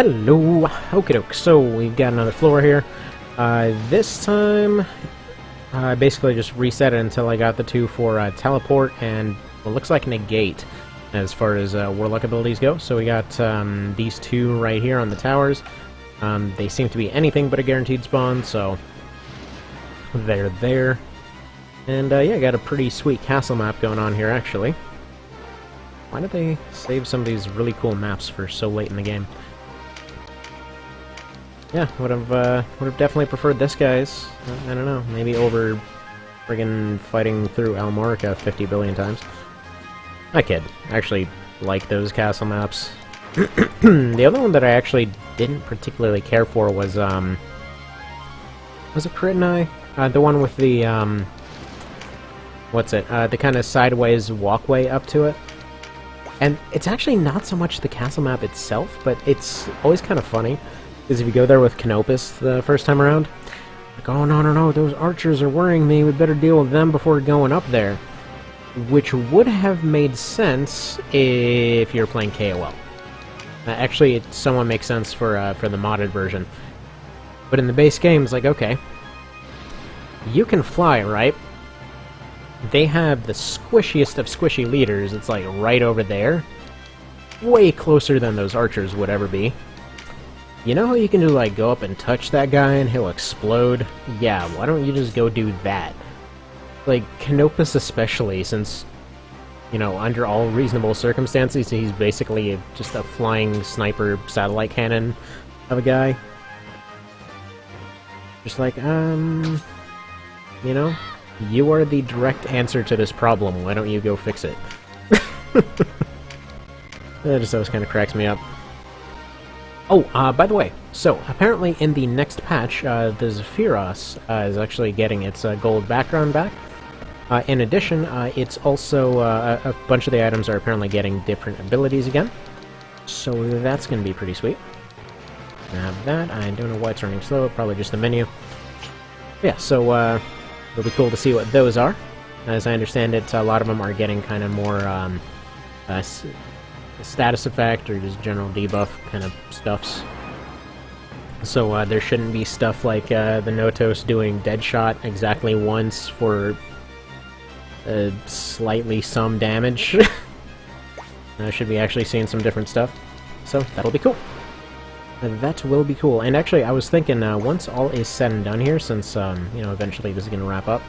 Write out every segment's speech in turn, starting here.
Hello! Okie doke, so we've got another floor here. This time, I basically just reset it until I got the two for teleport and what looks like negate as far as warlock abilities go. So we got these two right here on the towers. They seem to be anything but a guaranteed spawn, so they're there. And yeah, got a pretty sweet castle map going on here, actually. Why did they save some of these really cool maps for so late in the game? Yeah, would have definitely preferred this, guys. I don't know, maybe over friggin' fighting through Almorica 50 billion times. I kid. I actually like those castle maps. The other one that I actually didn't particularly care for was it Critnai? The one with the, what's it? The kind of sideways walkway up to it. And it's actually not so much the castle map itself, but it's always kind of funny. Because if you go there with Canopus the first time around, like, oh no, those archers are worrying me, we better deal with them before going up there. Which would have made sense if you're playing KOL. Actually, it somewhat makes sense for the modded version. But in the base game, it's like, okay, you can fly, right? They have the squishiest of squishy leaders, it's like right over there. Way closer than those archers would ever be. You know how you can do, like, go up and touch that guy and he'll explode? Yeah, why don't you just go do that? Like, Canopus especially, since, you know, under all reasonable circumstances, he's basically just a flying sniper satellite cannon of a guy. Just like, you know, you are the direct answer to this problem, why don't you go fix it? That just always kind of cracks me up. Oh, by the way, so apparently in the next patch, the Zephyros is actually getting its gold background back. In addition, it's also, a bunch of the items are apparently getting different abilities again. So that's going to be pretty sweet. Have that. I don't know why it's running slow, probably just the menu. Yeah, so it'll be cool to see what those are. As I understand it, a lot of them are getting kind of more status effect or just general debuff kind of stuffs. So there shouldn't be stuff like the Notos doing Deadshot exactly once for slightly some damage. I should be actually seeing some different stuff. So that'll be cool. That will be cool. And actually, I was thinking, once all is said and done here, since, you know, eventually this is going to wrap up,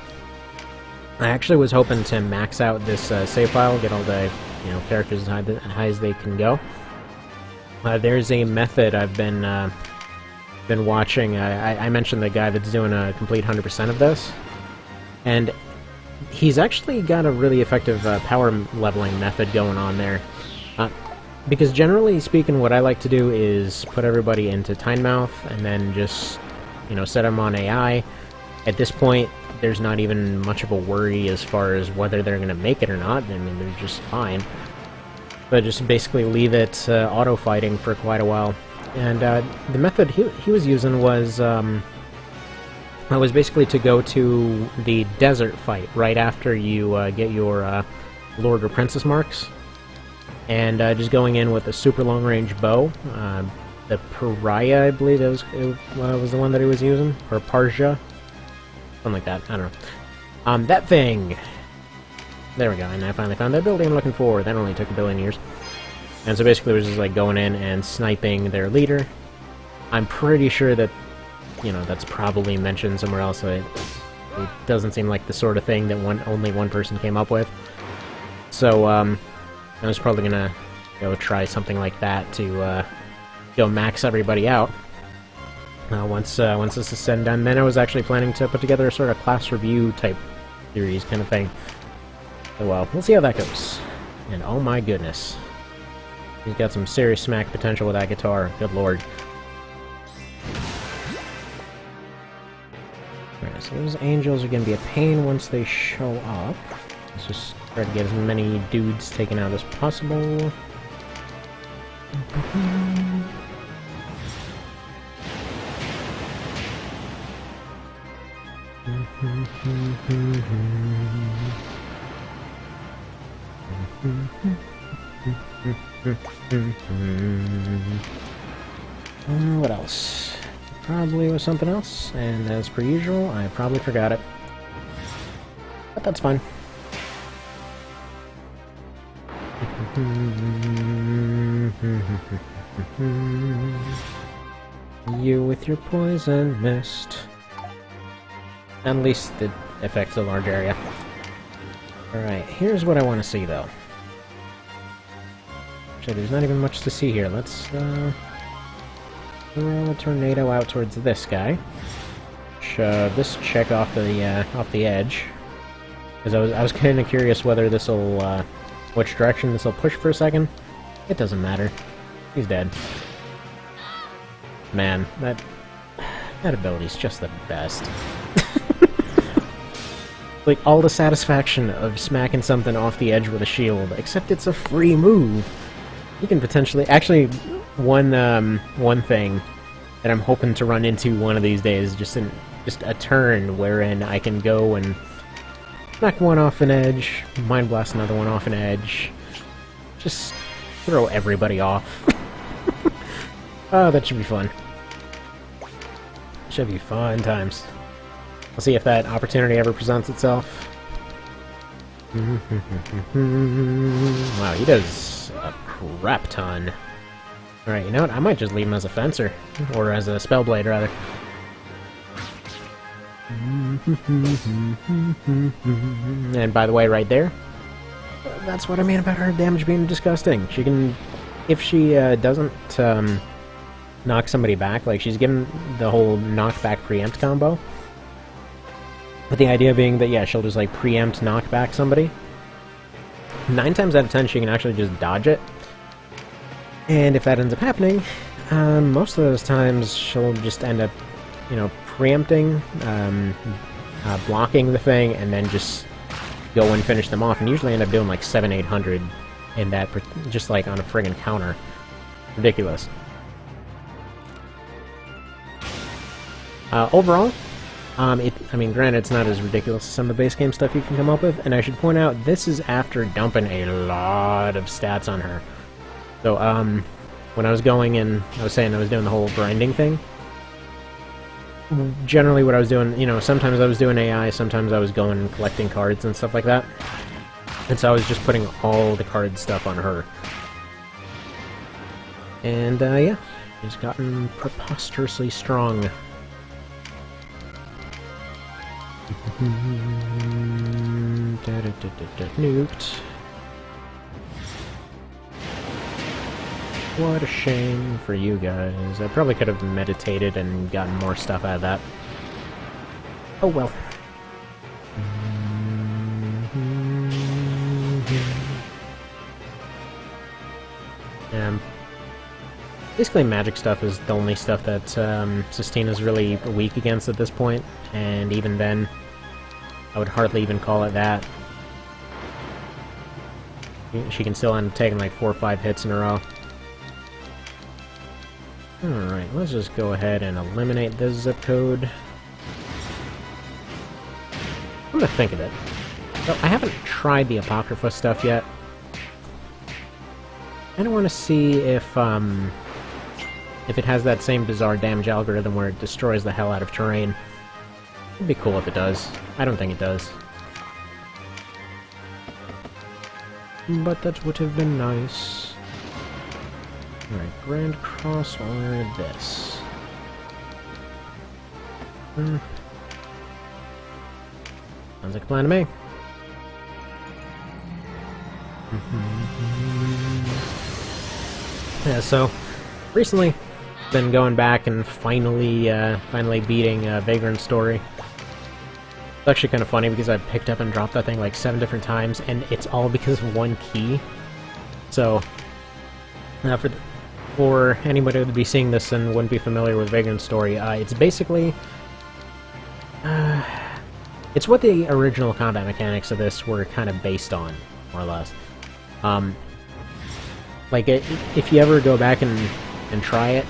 I actually was hoping to max out this save file, get all the, you know, characters as high as they can go. There's a method I've been watching. I mentioned the guy that's doing a complete 100% of this, and he's actually got a really effective power leveling method going on there. Because generally speaking, what I like to do is put everybody into Tynemouth and then just, you know, set them on AI. At this point, there's not even much of a worry as far as whether they're going to make it or not. I mean, they're just fine. But just basically leave it auto-fighting for quite a while. And the method he was using was basically to go to the desert fight right after you get your Lord or Princess marks. And just going in with a super long-range bow. The Pariah, I believe, was the one that he was using. Or Parja. Something like that. I don't know. That thing! There we go, and I finally found that building I'm looking for. That only took a billion years. And so basically it was just like going in and sniping their leader. I'm pretty sure that, you know, that's probably mentioned somewhere else. It doesn't seem like the sort of thing that only one person came up with. So, I was probably gonna go try something like that to go max everybody out. Once this is said and done, then I was actually planning to put together a sort of class review type series kind of thing. So, well, we'll see how that goes. And oh my goodness, he's got some serious smack potential with that guitar. Good lord. Alright, so those angels are gonna be a pain once they show up. Let's just try to get as many dudes taken out as possible. What else? Probably was something else, and as per usual, I probably forgot it. But that's fine. You with your poison mist. At least it affects a large area. Alright, here's what I want to see, though. Actually, there's not even much to see here. Let's, throw a tornado out towards this guy. Shove this chick off the edge. Because I was kind of curious whether this'll, which direction this'll push for a second. It doesn't matter. He's dead. Man, that ability's just the best. Like, all the satisfaction of smacking something off the edge with a shield, except it's a free move. You can potentially... Actually, one thing that I'm hoping to run into one of these days, just a turn wherein I can go and knock one off an edge, Mind Blast another one off an edge, just throw everybody off. Oh, that should be fun. Should be fun times. We'll see if that opportunity ever presents itself. Wow, he does a crap ton. Alright, you know what? I might just leave him as a fencer. Or as a spellblade, rather. And by the way, right there, that's what I mean about her damage being disgusting. She can... If she doesn't knock somebody back, like she's given the whole knockback preempt combo. But the idea being that, yeah, she'll just like preempt knockback somebody. 9 times out of 10 she can actually just dodge it. And if that ends up happening, most of those times she'll just end up, you know, preempting, blocking the thing, and then just go and finish them off. And usually end up doing like 700-800 in that, just like on a friggin' counter. Ridiculous. Overall, I mean, granted, it's not as ridiculous as some of the base game stuff you can come up with, and I should point out, this is after dumping a lot of stats on her. So, when I was going and I was saying I was doing the whole grinding thing, generally what I was doing, you know, sometimes I was doing AI, sometimes I was going and collecting cards and stuff like that, and so I was just putting all the card stuff on her. And, yeah, she's gotten preposterously strong. Nuked. What a shame for you guys. I probably could have meditated and gotten more stuff out of that. Oh well. Basically magic stuff is the only stuff that Sistina's really weak against at this point, and even then, I would hardly even call it that. She can still end up taking like 4 or 5 hits in a row. Alright, let's just go ahead and eliminate this zip code. I'm gonna think of it. So, I haven't tried the Apocrypha stuff yet. I don't want to see if it has that same bizarre damage algorithm where it destroys the hell out of terrain. It'd be cool if it does. I don't think it does. But that would have been nice. Alright, Grand Cross or this? Sounds like a plan to me. Yeah, so, recently, been going back and finally beating Vagrant Story. It's actually kind of funny because I picked up and dropped that thing like 7 different times, and it's all because of one key. So, for anybody who would be seeing this and wouldn't be familiar with Vagrant Story, it's basically... it's what the original combat mechanics of this were kind of based on, more or less. Like, if you ever go back and try it,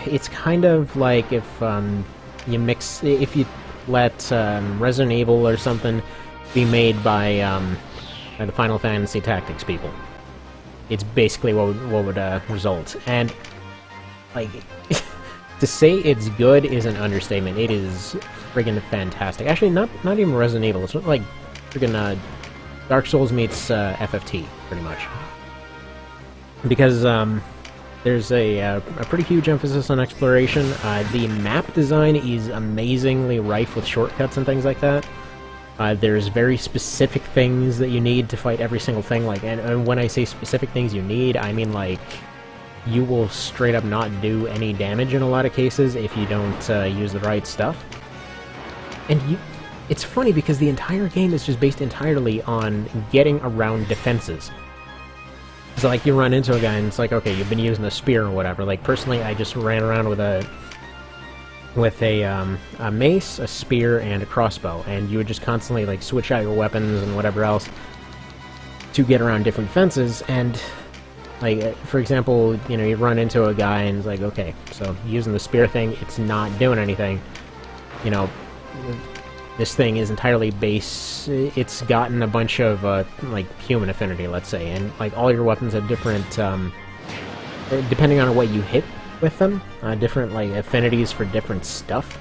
it's kind of like if if you let Resident Evil or something be made by the Final Fantasy Tactics people. It's basically what would result. And like, to say it's good is an understatement. It is friggin' fantastic. Actually, not even Resident Evil. It's like friggin' Dark Souls meets FFT, pretty much. Because there's a pretty huge emphasis on exploration. The map design is amazingly rife with shortcuts and things like that. There's very specific things that you need to fight every single thing. Like, and when I say specific things you need, I mean like you will straight up not do any damage in a lot of cases if you don't use the right stuff. And it's funny because the entire game is just based entirely on getting around defenses. So like you run into a guy and it's like, okay, you've been using a spear or whatever. Like personally, I just ran around with a mace, a spear, and a crossbow, and you would just constantly like switch out your weapons and whatever else to get around different fences. And like, for example, you know, you run into a guy and it's like, okay, so using the spear thing, it's not doing anything. You know, this thing is entirely base. It's gotten a bunch of like human affinity, let's say, and like all your weapons have different, depending on what you hit with them, different like affinities for different stuff,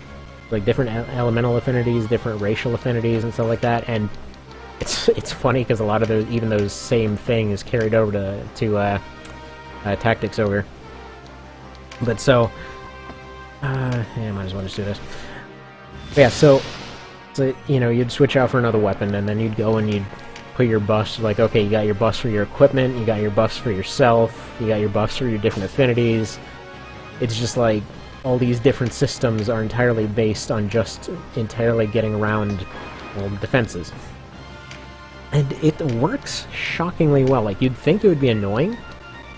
like different elemental affinities, different racial affinities, and stuff like that. And it's funny because a lot of those, even those same things, carried over to Tactics Ogre. But so, yeah, might as well just do this. But yeah, so you know, you'd switch out for another weapon, and then you'd go and you'd put your buffs, like, okay, you got your buffs for your equipment, you got your buffs for yourself, you got your buffs for your different affinities. It's just like, all these different systems are entirely based on just entirely getting around, well, defenses. And it works shockingly well. Like, you'd think it would be annoying.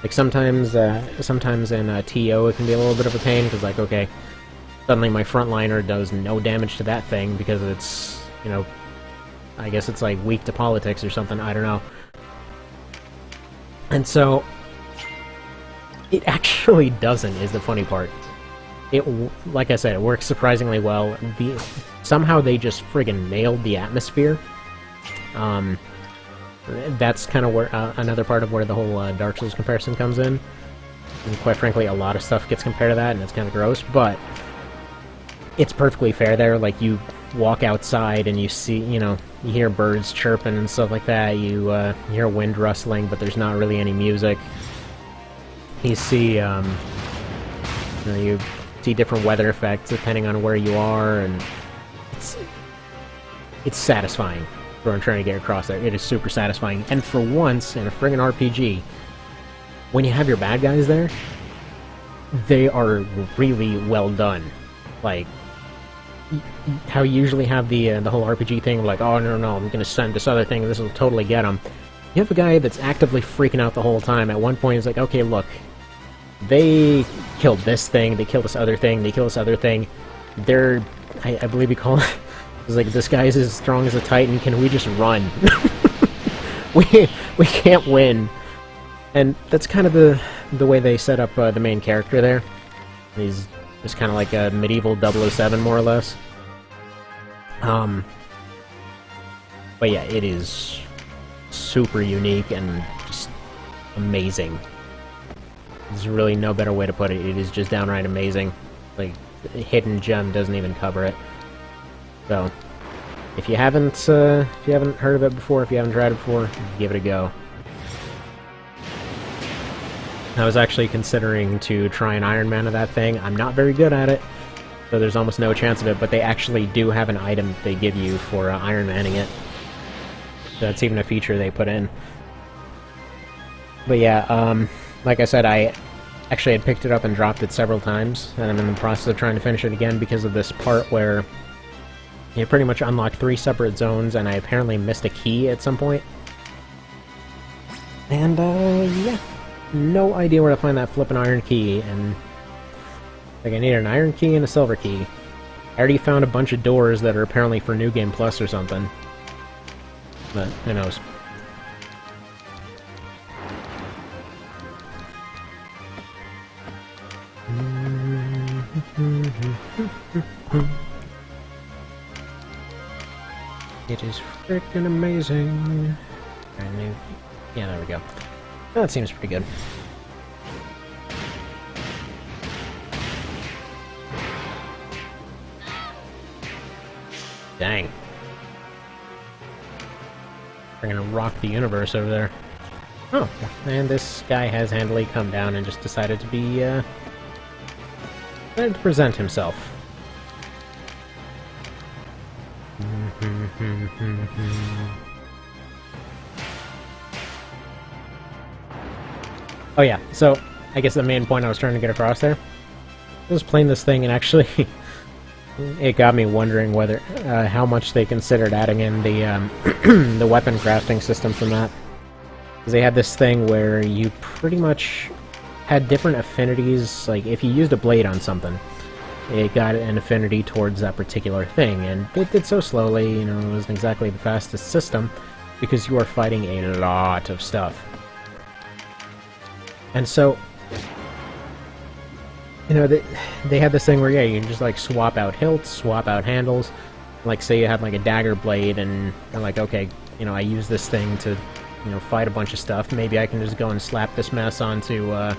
Like, sometimes in TO it can be a little bit of a pain, because, like, okay, suddenly my frontliner does no damage to that thing because it's, you know, I guess it's like weak to politics or something, I don't know. And so, it actually doesn't, is the funny part. It, like I said, it works surprisingly well. Somehow they just friggin' nailed the atmosphere. That's kind of where, another part of where the whole Dark Souls comparison comes in. And quite frankly, a lot of stuff gets compared to that, and it's kind of gross, but it's perfectly fair there. Like, you walk outside and you see, you know, you hear birds chirping and stuff like that, you hear wind rustling, but there's not really any music. You see, you know, you see different weather effects depending on where you are, and it's satisfying. What I'm trying to get across there. It is super satisfying, and for once in a friggin' RPG, when you have your bad guys there, they are really well done. Like, how you usually have the whole RPG thing of like, oh no, I'm gonna send this other thing, this will totally get them. You have a guy that's actively freaking out the whole time. At one point, he's like, okay, look, they killed this thing, they killed this other thing, they killed this other thing. They're, I believe he called it, was like, this guy's as strong as a titan, can we just run? we can't win. And that's kind of the way they set up the main character there. He's just kind of like a medieval 007, more or less. But yeah, it is super unique and just amazing. There's really no better way to put it. It is just downright amazing. Like, Hidden Gem doesn't even cover it. So, if you haven't heard of it before, if you haven't tried it before, give it a go. I was actually considering to try an Iron Man of that thing. I'm not very good at it, so there's almost no chance of it, but they actually do have an item that they give you for Iron Manning it. So that's even a feature they put in. But yeah, like I said, I actually had picked it up and dropped it several times, and I'm in the process of trying to finish it again because of this part where you pretty much unlock 3 separate zones, and I apparently missed a key at some point. And, yeah. No idea where to find that flippin' iron key, and like I need an iron key and a silver key. I already found a bunch of doors that are apparently for New Game Plus or something. But who knows. It is freaking amazing. Brand new. Yeah, there we go. That seems pretty good. Dang. We're gonna rock the universe over there. Oh, and this guy has handily come down and just decided to be, decided to present himself. Oh yeah, so I guess the main point I was trying to get across there, I was playing this thing and actually it got me wondering whether how much they considered adding in the the weapon crafting system from that. Because they had this thing where you pretty much had different affinities, like if you used a blade on something, it got an affinity towards that particular thing, and it did so slowly, you know, it wasn't exactly the fastest system, because you are fighting a lot of stuff. And so, you know, they had this thing where, yeah, you can just, like, swap out hilts, swap out handles. Like, say you had, like, a dagger blade, and you're like, okay, you know, I use this thing to, you know, fight a bunch of stuff. Maybe I can just go and slap this mess onto, you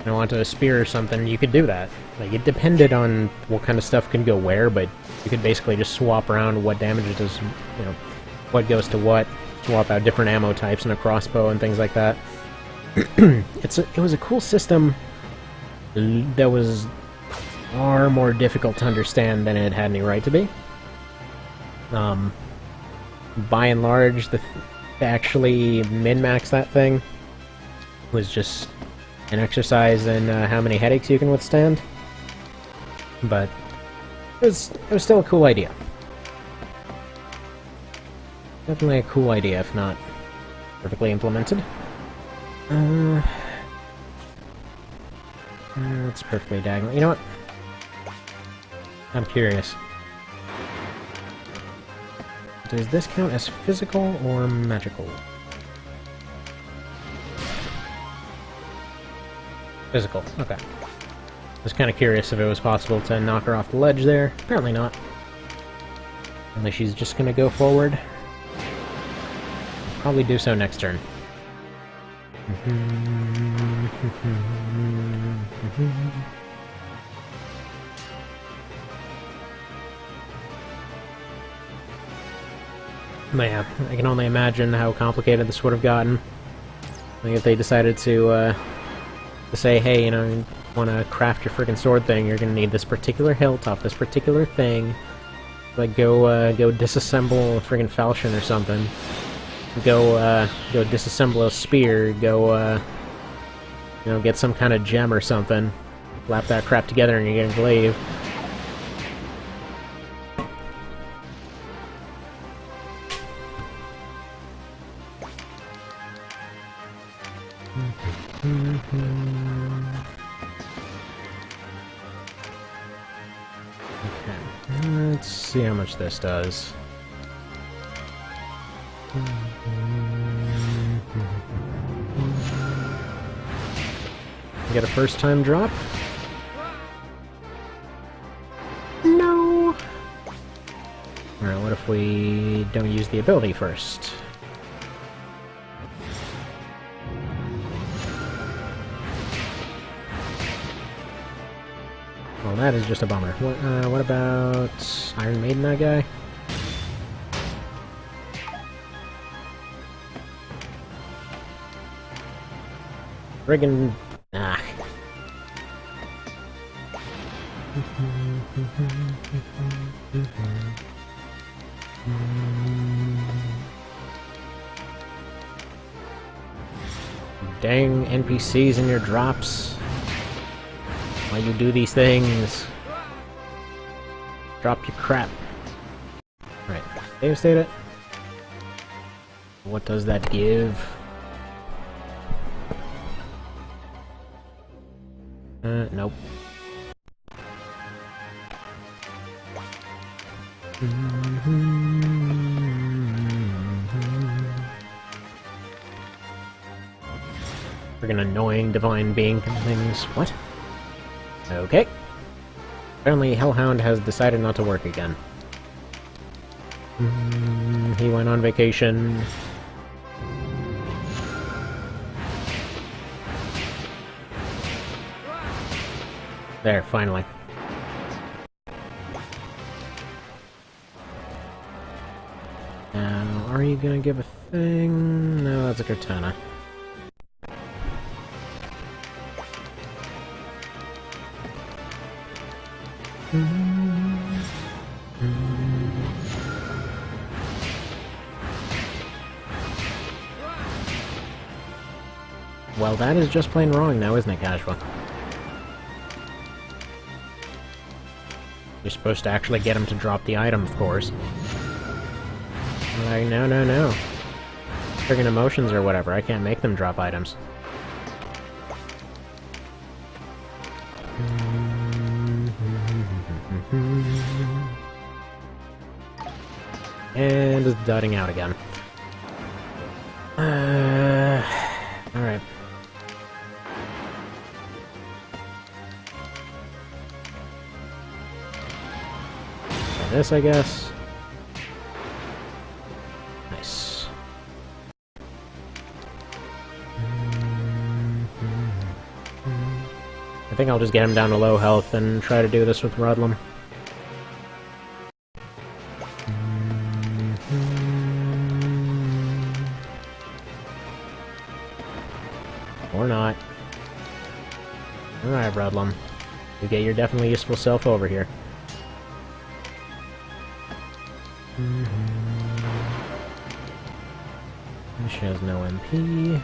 know, onto a spear or something. You could do that. Like, it depended on what kind of stuff can go where, but you could basically just swap around what damage it does, you know, what goes to what, swap out different ammo types in a crossbow and things like that. It was a cool system that was far more difficult to understand than it had any right to be. By and large, to actually min-max that thing was just an exercise in how many headaches you can withstand. But it was still a cool idea. Definitely a cool idea, if not perfectly implemented. It's perfectly diagonal. You know what? I'm curious. Does this count as physical or magical? Physical, okay. I was kind of curious if it was possible to knock her off the ledge there. Apparently not. Unless she's just gonna go forward. I'll probably do so next turn. But yeah, I can only imagine how complicated this would have gotten. Like if they decided to say, hey, you know, you want to craft your friggin' sword thing, you're gonna need this particular hilt off this particular thing. Like go disassemble a friggin' falchion or something. Go disassemble a spear. Go you know, get some kind of gem or something. Slap that crap together and you get a glaive. Okay, let's see how much this does. Get a first time drop? No! Alright, what if we don't use the ability first? Well, that is just a bummer. What about Iron Maiden, that guy? Friggin'... ah. Dang NPCs in your drops. Why you do these things? Drop your crap. Right, save state it. What does that give? Nope. Friggin' annoying divine being things. What? Okay. Apparently Hellhound has decided not to work again. He went on vacation. There, finally. you gonna give a thing? No, that's a katana. Well, that is just plain wrong now, isn't it, Casual? You're supposed to actually get him to drop the item, of course. Like, no, no, no. Friggin' emotions or whatever, I can't make them drop items. And is dotting out again. Alright. Try this, I guess. Nice. I think I'll just get him down to low health and try to do this with Rudlum. Or not. Alright, Rudlum. You get your definitely useful self over here. She has no MP.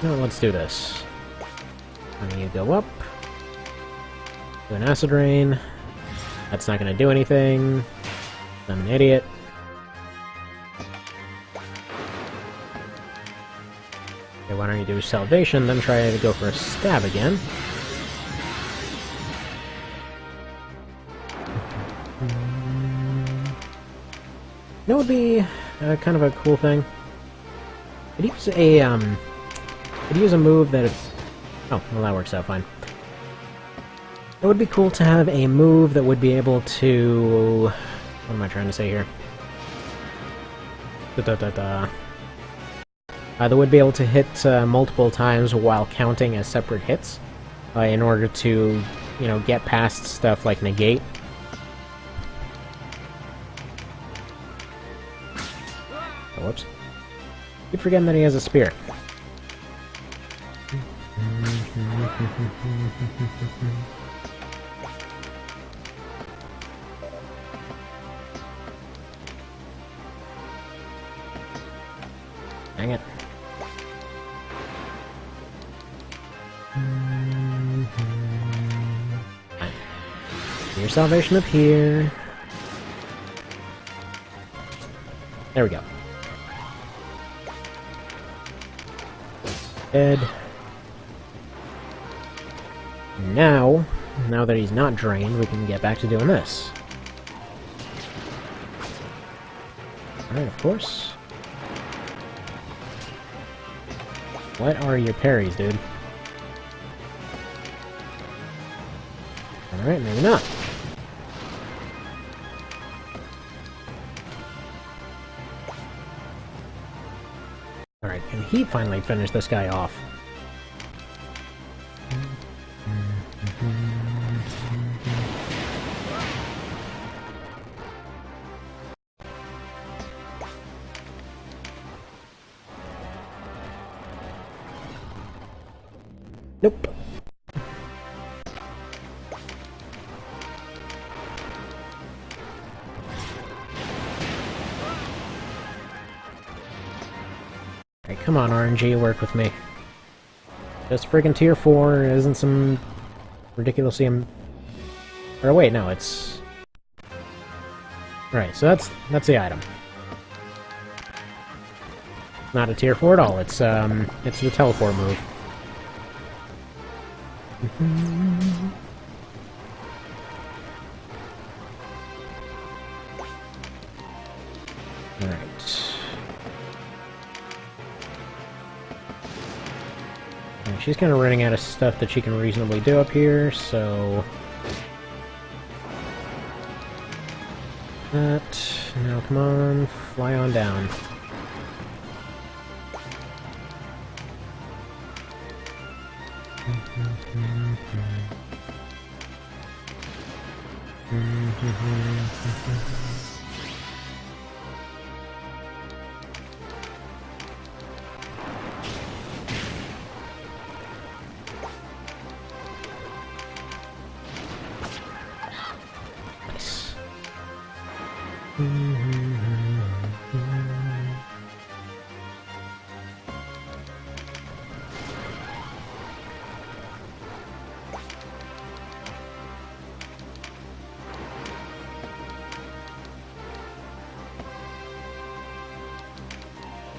No, let's do this. And you go up. Do an acid rain. That's not gonna do anything. I'm an idiot. Okay, why don't you do salvation, then try to go for a stab again. That would be kind of a cool thing. Could use a move that is... Oh, well that works out fine. It would be cool to have a move that would be able to... What am I trying to say here? That would be able to hit multiple times while counting as separate hits, in order to, you know, get past stuff like negate. Oh, whoops. Keep forgetting that he has a spear. Dang it. Your salvation up here. There we go. Dead. Now that he's not drained, we can get back to doing this. Alright, of course. What are your parries, dude? Alright, maybe not. Alright, can he finally finish this guy off? Nope. Alright, come on, RNG, work with me. Just friggin' tier 4 isn't some ridiculously... Or wait, no, it's... Right, so that's the item. Not a tier 4 at all, it's the teleport move. Alright. She's kind of running out of stuff that she can reasonably do up here, so... That... Now, come on, fly on down. Nice.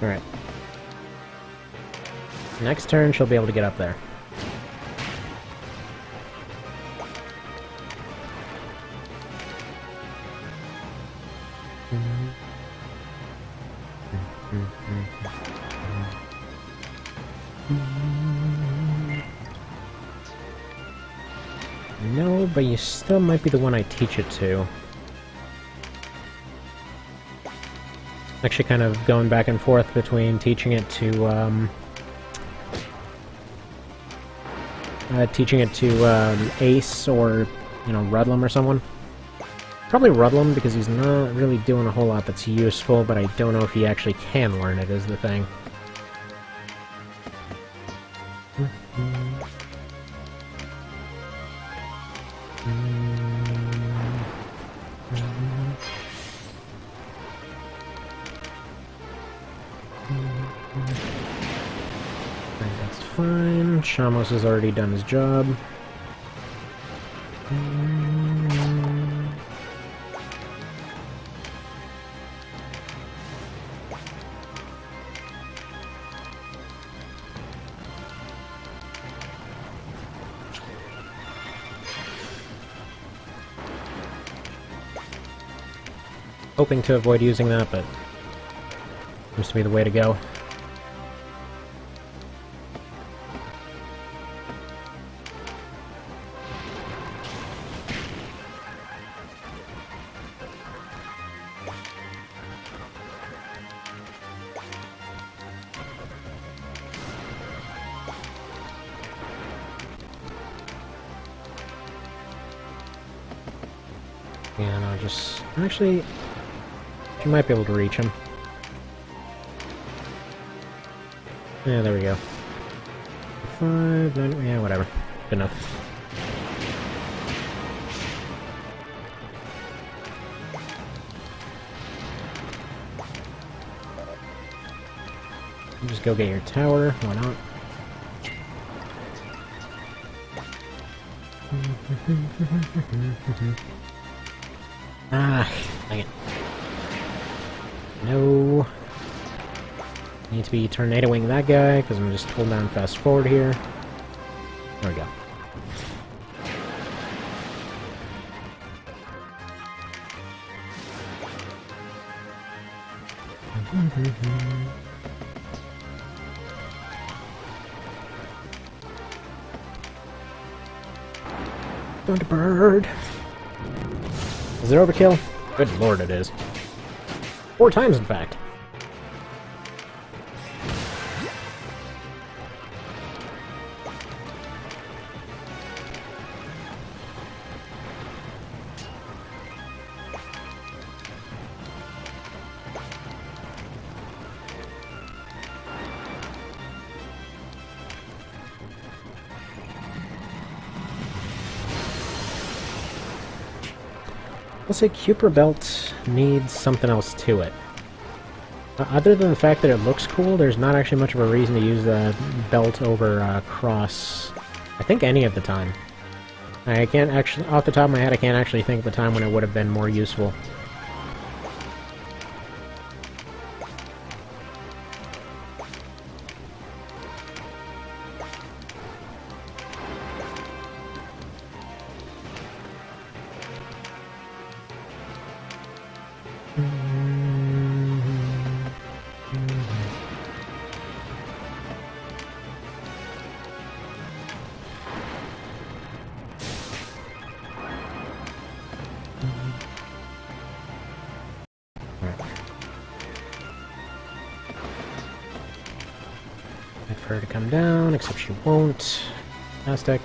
Alright. Next turn, she'll be able to get up there. No, but you still might be the one I teach it to. Actually kind of going back and forth between teaching it to, Ace or, you know, Rudlum or someone. Probably Rudlum, because he's not really doing a whole lot that's useful, but I don't know if he actually can learn it, is the thing. That's fine. Shamos has already done his job. Hoping to avoid using that, but seems to be the way to go. And I'll just... Actually, you might be able to reach him. Yeah, there we go. 5, 9, yeah, whatever. Good enough. Just go get your tower, why not? Ah, dang it. No. Need to be tornadoing that guy, because I'm just holding down fast forward here. There we go. Thunderbird! Is it overkill? Good lord, it is. 4 times, in fact. I'll say Cupra Belt needs something else to it. Other than the fact that it looks cool, there's not actually much of a reason to use the belt over Cross, I think, any of the time. I can't actually, off the top of my head, I can't actually think of the time when it would have been more useful. Wait for her to come down, except she won't. Aztec.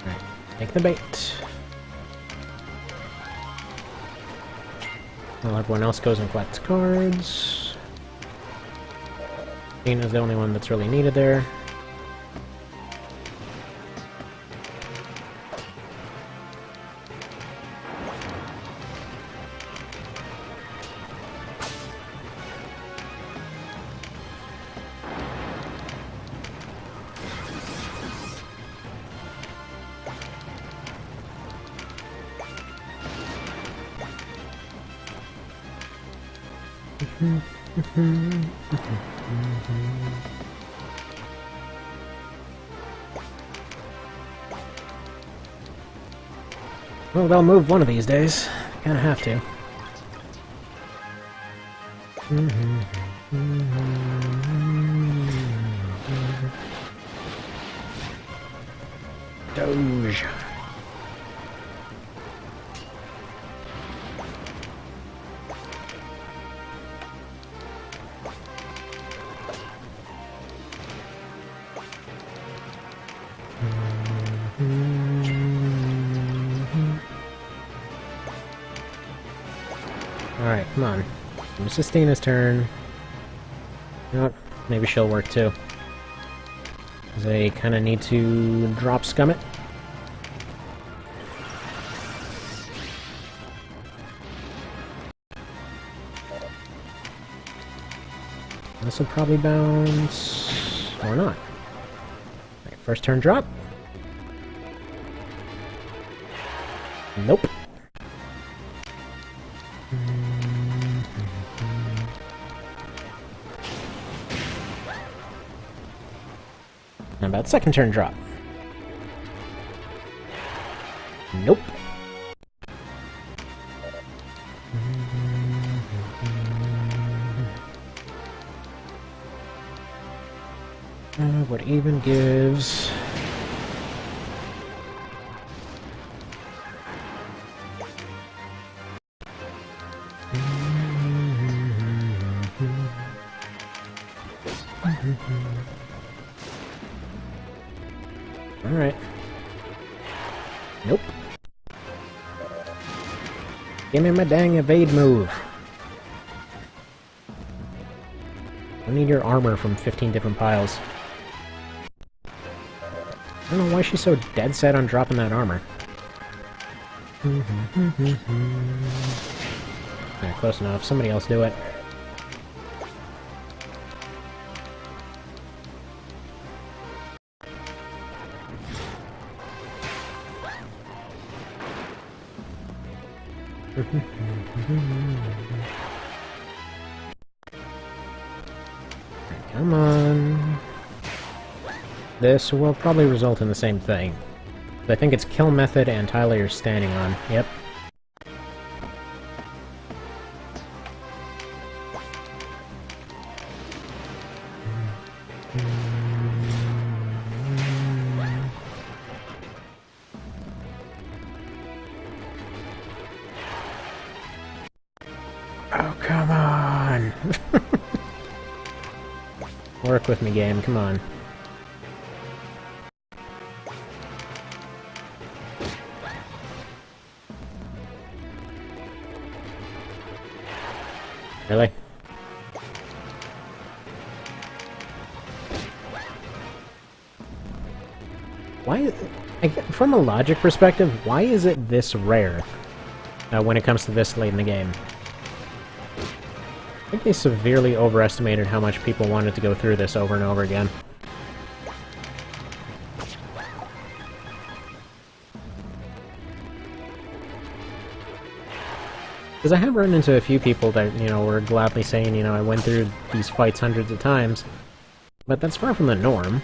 Alright, take the bait. Well, everyone else goes and collects cards. Tina's the only one that's really needed there. Well, they'll move one of these days. Kinda have to. Doge. Alright, come on. It's Justina's turn. You know what? Maybe she'll work too. They kind of need to drop scum it. This will probably bounce... or not. Right, first turn drop. Nope. How about second turn drop? Nope. What even gives? Alright. Nope. Give me my dang evade move. I need your armor from 15 different piles. I don't know why she's so dead set on dropping that armor. Yeah, close enough. Somebody else do it. Come on. This will probably result in the same thing. I think it's kill method and tile you're standing on. Yep. Oh, come on! Work with me, game, come on. Really? Why, from a logic perspective, why is it this rare when it comes to this late in the game? I think they severely overestimated how much people wanted to go through this over and over again. Because I have run into a few people that, you know, were gladly saying, you know, I went through these fights hundreds of times, but that's far from the norm.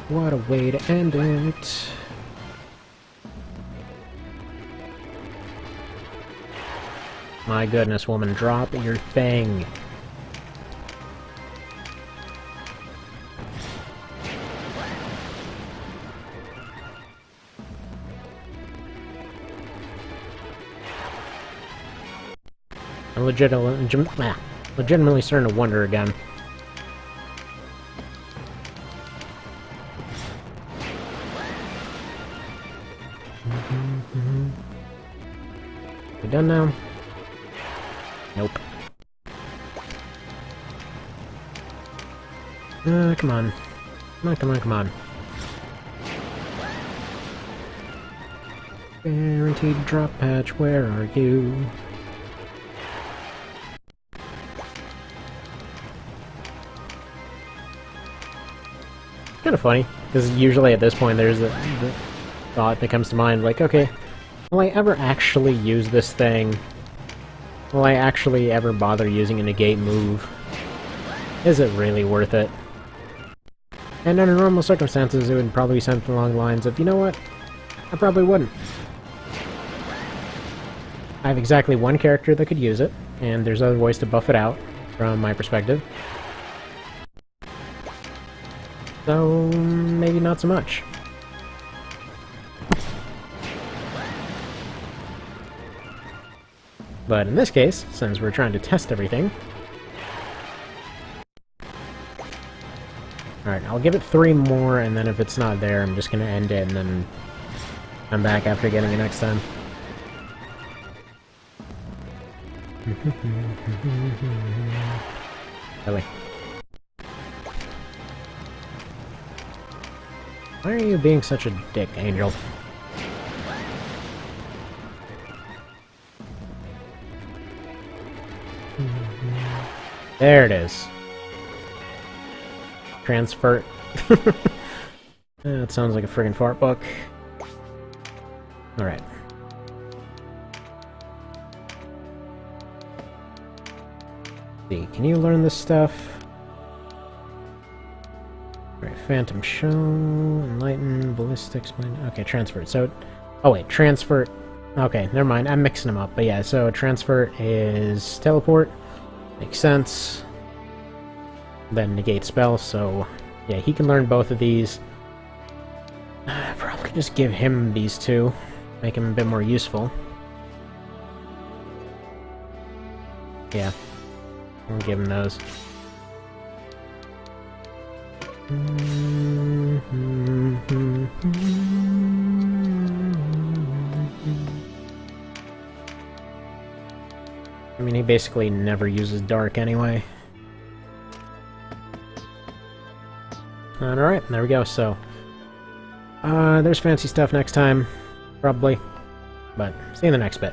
What a way to end it. My goodness, woman, drop your thing. I'm legitimately starting to wonder again. We done now? Nope. Come on. Come on, come on, come on. Guaranteed drop patch, where are you? Kind of funny, because usually at this point there's the thought that comes to mind, like, okay, will I ever actually use this thing? Will I actually ever bother using a negate move? Is it really worth it? And under normal circumstances, it would probably be something along the lines of, you know what? I probably wouldn't. I have exactly one character that could use it, and there's other ways to buff it out, from my perspective. So, maybe not so much. But in this case, since we're trying to test everything... Alright, I'll give it 3 more, and then if it's not there, I'm just gonna end it, and then come back after getting it next time. Really. Why are you being such a dick, Angel? There it is. Transfer. That sounds like a friggin' fart book. Alright. See, can you learn this stuff? Alright, Phantom Show, Enlighten, Ballistic, Explain. Okay, transfer. So, oh wait, transfer. Okay, never mind. I'm mixing them up. But yeah, so transfer is teleport. Makes sense. Then negate spell, so yeah, he can learn both of these. Probably just give him these two. Make him a bit more useful. Yeah. I'll give him those. I mean, he basically never uses dark anyway. Alright, there we go, so... there's fancy stuff next time, probably. But, see you in the next bit.